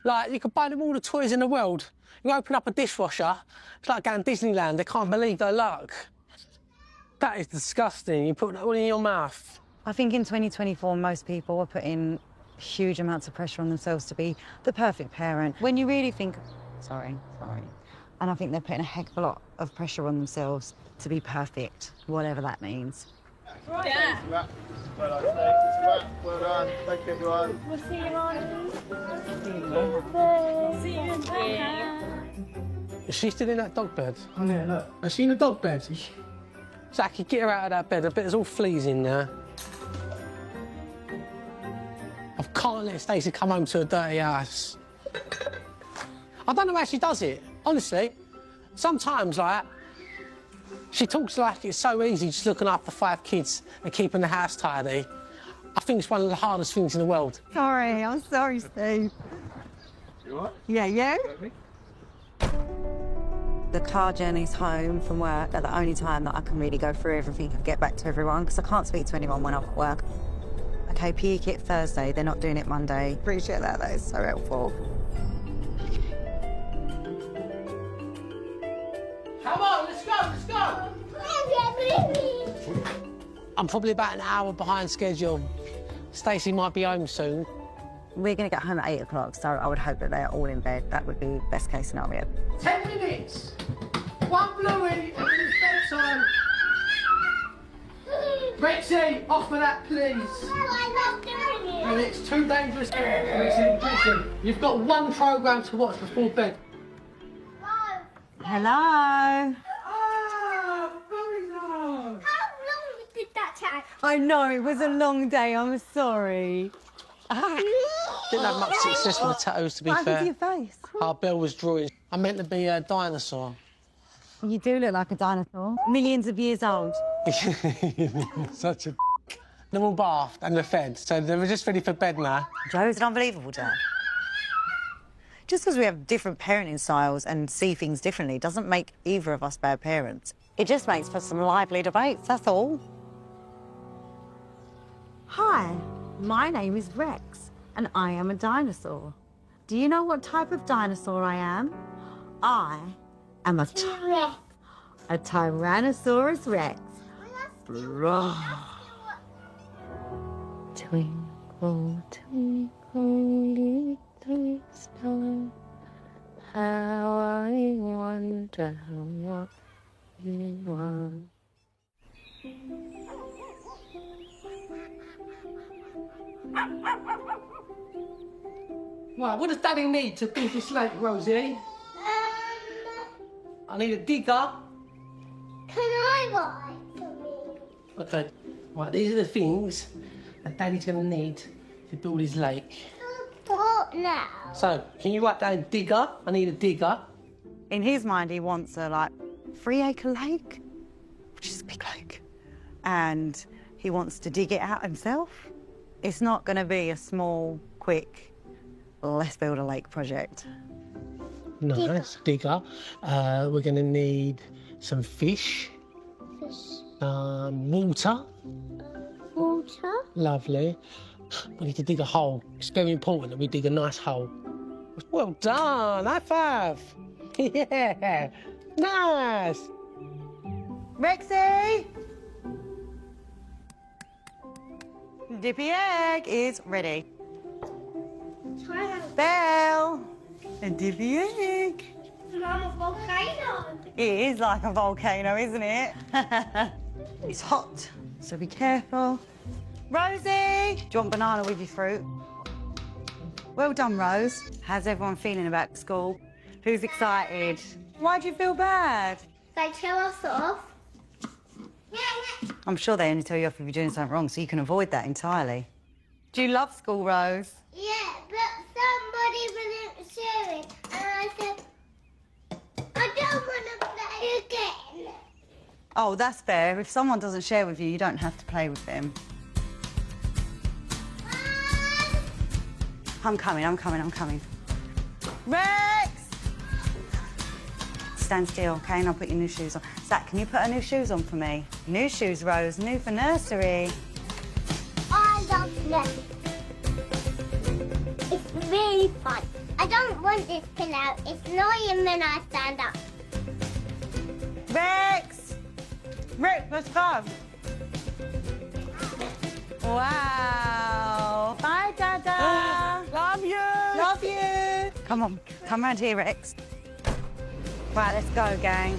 Like, you can buy them all the toys in the world. You open up a dishwasher, it's like going to Disneyland. They can't believe their luck. That is disgusting. You put that all in your mouth. I think in 2024, most people are putting huge amounts of pressure on themselves to be the perfect parent. When you really think, sorry. And I think they're putting a heck of a lot of pressure on themselves to be perfect, whatever that means. Yeah. Well done, Stacey. Well done. Thank you, everyone. We'll see you on. See you in Is she still in that dog bed? Oh, yeah, look. Is she in the dog bed? Zachy, get her out of that bed. I bet there's all fleas in there. I can't let Stacey come home to a dirty house. I don't know how she does it, honestly. Sometimes, like, she talks like it's so easy just looking after 5 kids and keeping the house tidy. I think it's one of the hardest things in the world. Sorry, I'm sorry, Steve. You all right? Yeah, you? The car journeys home from work are the only time that I can really go through everything and get back to everyone, because I can't speak to anyone when I'm at work. Okay, PE kit Thursday, they're not doing it Monday. Appreciate that is so helpful. Come on, let's go. I'm probably about an hour behind schedule. Stacey might be home soon. We're going to get home at 8 o'clock, so I would hope that they're all in bed. That would be best case scenario. 10 minutes. 1 bluey, and it's bedtime. Rexy, off with that, please. I'm not doing it. And it's too dangerous. Rexy, listen, you've got 1 programme to watch before bed. Hello. Ah, very nice. How long did that take? I know, it was a long day, I'm sorry. Didn't have much success with the tattoos, to be What happened fair. to your face? Our Belle was drawing. I meant to be a dinosaur. You do look like a dinosaur. Millions of years old. Such a They're all bathed and they're fed, so they were just ready for bed now. Joe's an unbelievable dad. Just because we have different parenting styles and see things differently doesn't make either of us bad parents. It just makes for some lively debates, that's all. Hi, my name is Rex, and I am a dinosaur. Do you know what type of dinosaur I am? I am a Tyrannosaurus Rex. Roar. Twinkle, twinkle, little star, how I wonder what you are. Right, what does Daddy need to build this lake, Rosie? I need a digger. Can I buy for me? Okay, right, these are the things that Daddy's going to need to build his lake. What now? So, can you write down digger? I need a digger. In his mind, he wants a, 3-acre lake, which is a big lake. And he wants to dig it out himself. It's not going to be a small, quick, let's build a lake project. Nice, digger. We're going to need some fish. Water. Water? Lovely. We need to dig a hole. It's very important that we dig a nice hole. Well done, high five. Yeah, nice. Rexy! Dippy egg is ready. Belle, a dippy egg. Mom, a volcano. It is like a volcano, isn't it? It's hot, so be careful. Rosie, do you want banana with your fruit? Well done, Rose. How's everyone feeling about school? Who's excited? Why do you feel bad? They tell us off. I'm sure they only tell you off if you're doing something wrong, so you can avoid that entirely. Do you love school, Rose? Yeah, but somebody wasn't sharing, and I said, I don't want to play again. Oh, that's fair. If someone doesn't share with you, you don't have to play with them. I'm coming. Rex! Stand still, okay, and I'll put your new shoes on. Zach, can you put our new shoes on for me? New shoes, Rose, new for nursery. I love them. It's really fun. I don't want this pillow. It's annoying when I stand up. Rex! Rex, let's go. Wow. Bye, Dada. Love you. Love you. Come on, come round here, Rex. Right, let's go, gang.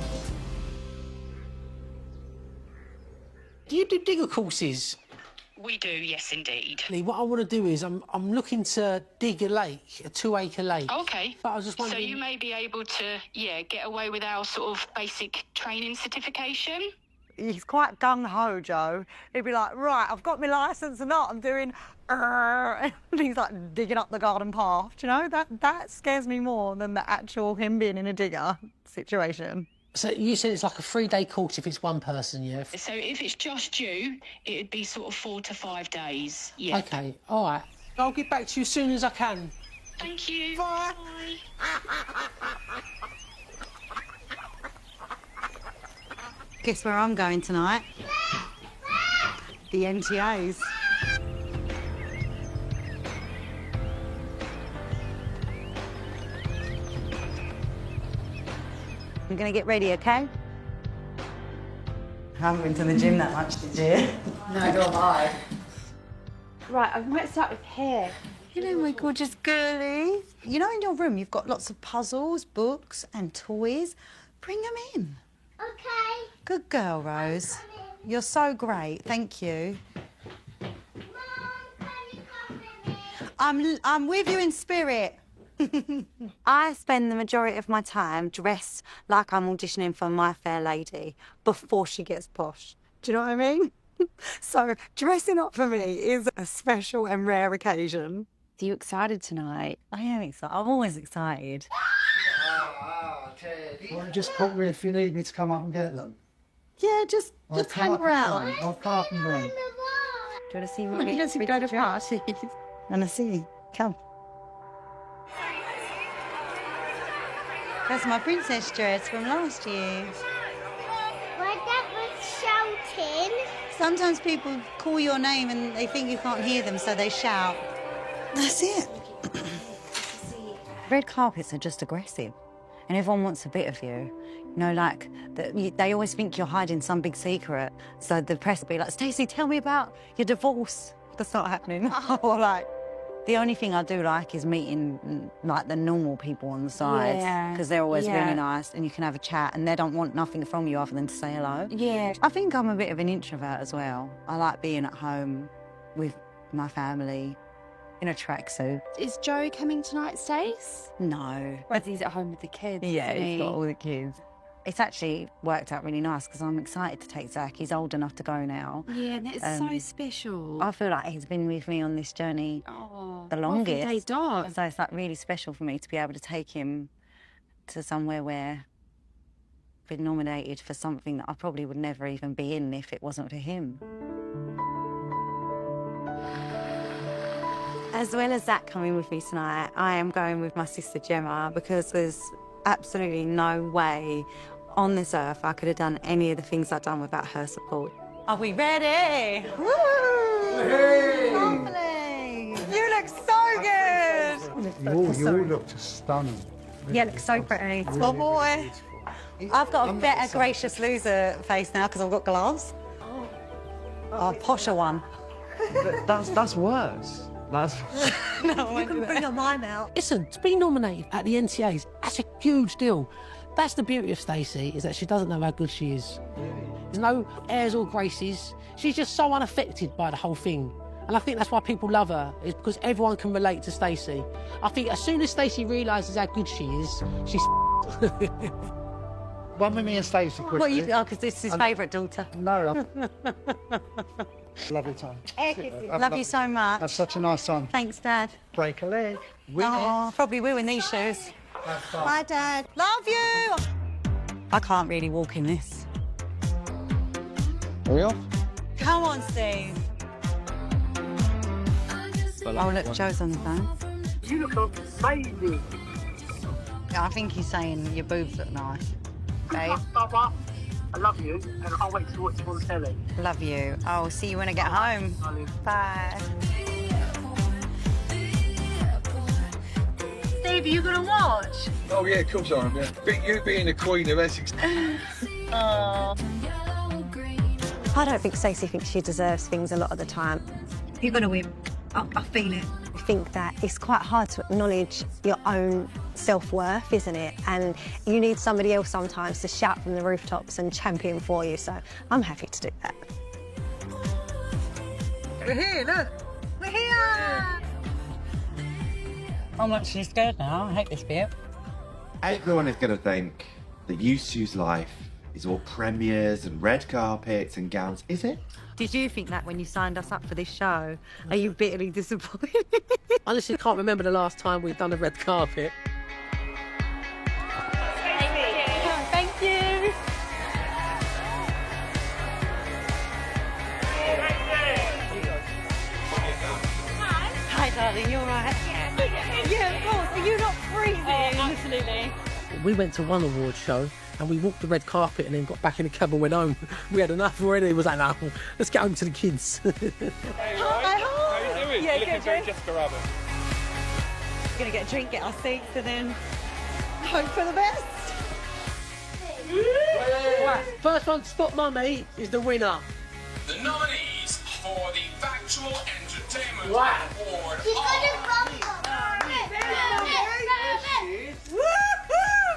Do you do digger courses? We do, yes, indeed. What I want to do is I'm looking to dig a lake, a 2-acre lake. Okay. But I was just wondering... So you may be able to, get away with our sort of basic training certification. He's quite gung-ho, Joe. He'd be like, right, I've got my licence or not, I'm doing... and he's like digging up the garden path. Do you know, that scares me more than the actual him being in a digger situation. So you said it's like a 3-day course if it's one person, yeah? So if it's just you, it'd be sort of 4 to 5 days, yeah. OK, all right. I'll get back to you as soon as I can. Thank you. Bye. Guess where I'm going tonight? The MTAs. I'm gonna get ready, okay? I haven't been to the gym that much, did you? No, nor have I. Right, I might start with hair. Hello, my gorgeous girlie. You know, in your room, you've got lots of puzzles, books, and toys. Bring them in. Okay. Good girl, Rose. You're so great. Thank you. I'm with you in spirit. I spend the majority of my time dressed like I'm auditioning for My Fair Lady before she gets posh. Do you know what I mean? So dressing up for me is a special and rare occasion. Are you excited tonight? I am excited. I'm always excited. Well, just call me if you need me to come up and get them. Yeah, just hang around. I'll park and run. Do you want to see me? Yes, we go to parties. And I see. Come. That's my princess dress from last year. My dad was shouting. Sometimes people call your name and they think you can't hear them, so they shout. That's it. Red carpets are just aggressive, and everyone wants a bit of you. You know, like, they always think you're hiding some big secret, so the press will be like, Stacey, tell me about your divorce. That's not happening. Or like, the only thing I do like is meeting, like, the normal people on the sides, because they're always really nice, and you can have a chat, and they don't want nothing from you other than to say hello. Yeah. I think I'm a bit of an introvert as well. I like being at home with my family in a tracksuit. Is Joe coming tonight, Stace? No. Whereas he's at home with the kids. Yeah, isn't he's he? got all the kids. It's actually worked out really nice because I'm excited to take Zach. He's old enough to go now. Yeah, and it's so special. I feel like he's been with me on this journey the longest. Days dark. So it's like really special for me to be able to take him to somewhere where I've been nominated for something that I probably would never even be in if it wasn't for him. As well as Zach coming with me tonight, I am going with my sister Gemma because there's absolutely no way on this earth I could have done any of the things I've done without her support. Are we ready? Woo! Hey! Lovely! You look so good! You all look stunning. You look so pretty. It's my boy. I've got a better gracious loser face now because I've got gloves. Oh, posher one. That's worse. That's. No, you can bring a mime out. Listen, to be nominated at the NTAs, that's a huge deal. That's the beauty of Stacey, is that she doesn't know how good she is. There's no airs or graces. She's just so unaffected by the whole thing. And I think that's why people love her, is because everyone can relate to Stacey. I think as soon as Stacey realises how good she is, she's One with me and Stacey, quickly. What you? Oh, because this is his favourite daughter. No. Lovely time. Love you so much. Have such a nice time. Thanks, Dad. Break a leg. Oh, probably will in these shoes. Bye, Dad. Love you. I can't really walk in this. Are we off? Come on, Steve. Oh, look, Joe's on the phone. You look amazing. I think he's saying your boobs look nice. Babe. Barbara, I love you, and I can't wait to watch you on the telly. Love you. I'll see you when I get home. Bye. Steve, are you going to watch? Oh, yeah, of course I am, yeah. You being the Queen of Essex. Oh. I don't think Stacey thinks she deserves things a lot of the time. You're going to win. I feel it. I think that it's quite hard to acknowledge your own self-worth, isn't it? And you need somebody else sometimes to shout from the rooftops and champion for you, so I'm happy to do that. We're here, look. We're here. I'm actually scared now. I hate this bit. Everyone is going to think that Yusu's life is all premieres and red carpets and gowns, is it? Did you think that when you signed us up for this show? Are you bitterly disappointed? Honestly, can't remember the last time we've done a red carpet. Thank you. Hi, darling. You all right? Yeah, of course. Are you not freezing? Oh, absolutely. We went to one award show and we walked the red carpet and then got back in the cab and went home. We had enough already. It was like, no, let's get home to the kids. Hi. How you doing? Yeah, You're looking good, very Jess. Jessica Rabbit. We're going to get a drink, get our seats, and then hope for the best. Right, first one, Spot Mummy, is the winner. The nominees for the Factual Entertainment Wow. Award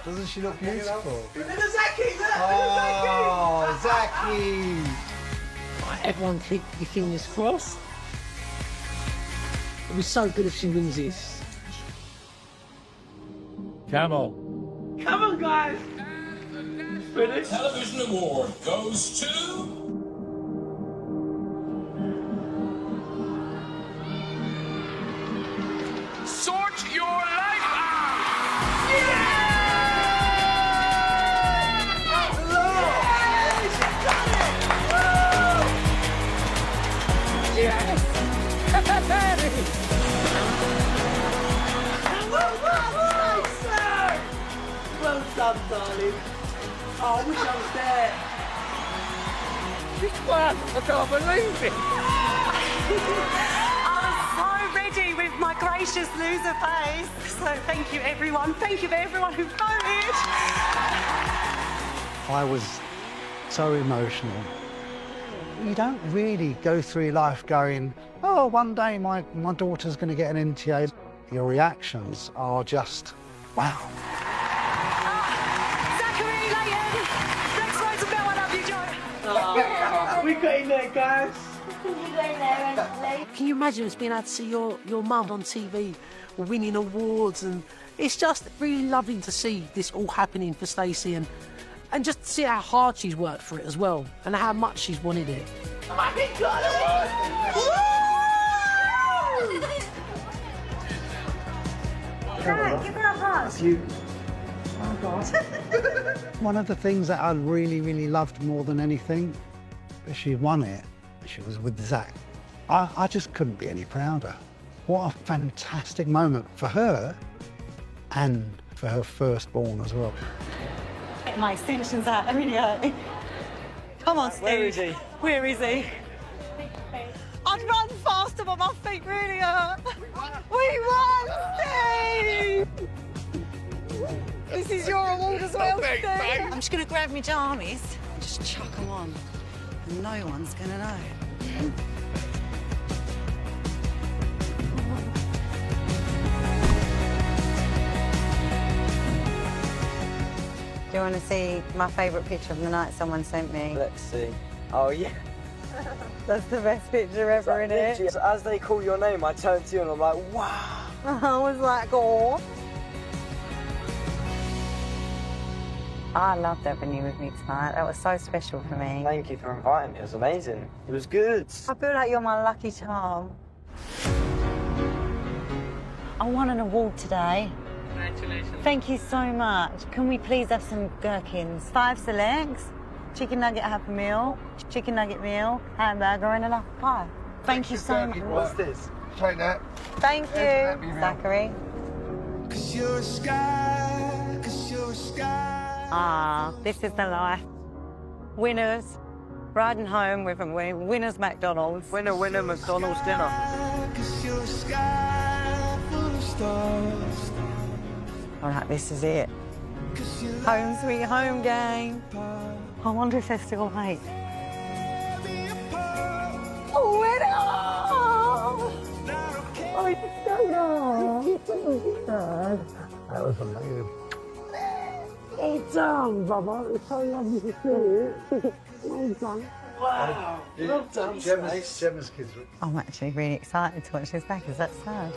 Doesn't she look beautiful? Look at Zaki, look! Oh, Zaki! Right, everyone keep your fingers crossed. It'd be so good if she wins this. Come on. Come on, guys! Finish. Television Award goes to... Sort Your Life Out! Well done, darling. Oh, I wish I was there. This one, I can't believe it. I was so ready with my gracious loser face. So thank you, everyone. Thank you for everyone who voted. I was so emotional. You don't really go through life going, oh, one day my daughter's going to get an NTA. Your reactions are just, wow. Zachary, Leighton, next one's a bell. I love you, Joe. We got in there, guys. Can you imagine us being able to see your mum on TV winning awards, and it's just really lovely to see this all happening for Stacey and just see how hard she's worked for it as well and how much she's wanted it. Give her a hug. You. Oh, God. One of the things that I really, really loved more than anything, she won it. She was with Zach. I just couldn't be any prouder. What a fantastic moment for her and for her firstborn as well. Get my extensions out. Let me go. Come on, Steve. Where is he? Where is he? I'd run faster, but my feet really hurt. We won, Steve! This is your award as well, Steve. I'm just going to grab my jammies and just chuck them on. And no one's going to know. Do you want to see my favourite picture of the night someone sent me? Let's see. Oh, yeah. That's the best picture ever, in it? As they call your name, I turn to you and I'm like, wow. I was like, oh. I loved having you with me tonight. That was so special for me. Thank you for inviting me. It was amazing. It was good. I feel like you're my lucky charm. I won an award today. Congratulations. Thank you so much. Can we please have some gherkins? 5 selects, chicken nugget happy meal, chicken nugget meal, hamburger and an apple pie. Thank you so much. What's this? Take that. Thank you, Zachary. Cause you're a sky, cause you're a sky. Ah, this is the life. Winners, riding home with a winners McDonald's. Winner, winner, McDonald's dinner. Cause you're a sky full of stars. All right, this is it. Home sweet home, gang. I wonder if they're still awake. Oh, winner! Oh, it's so nice. That was amazing. It's done, Bubba. It's so lovely to see you. Well done. Wow. Well done. Gemma's kids. I'm actually really excited to watch this back. Is that sad?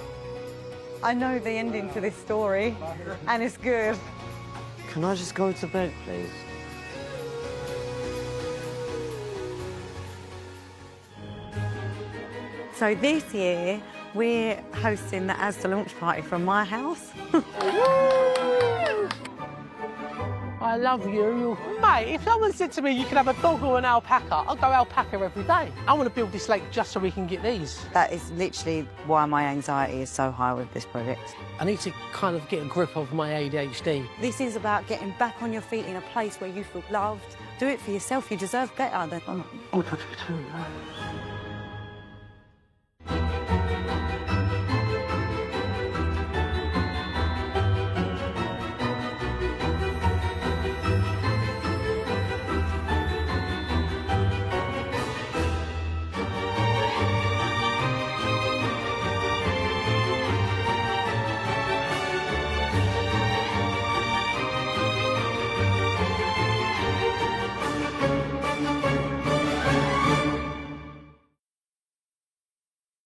I know the ending to this story, and it's good. Can I just go to bed, please? So this year, we're hosting the Asda launch party from my house. I love you. Mate, if someone said to me you can have a dog or an alpaca, I'd go alpaca every day. I want to build this lake just so we can get these. That is literally why my anxiety is so high with this project. I need to kind of get a grip of my ADHD. This is about getting back on your feet in a place where you feel loved. Do it for yourself. You deserve better than...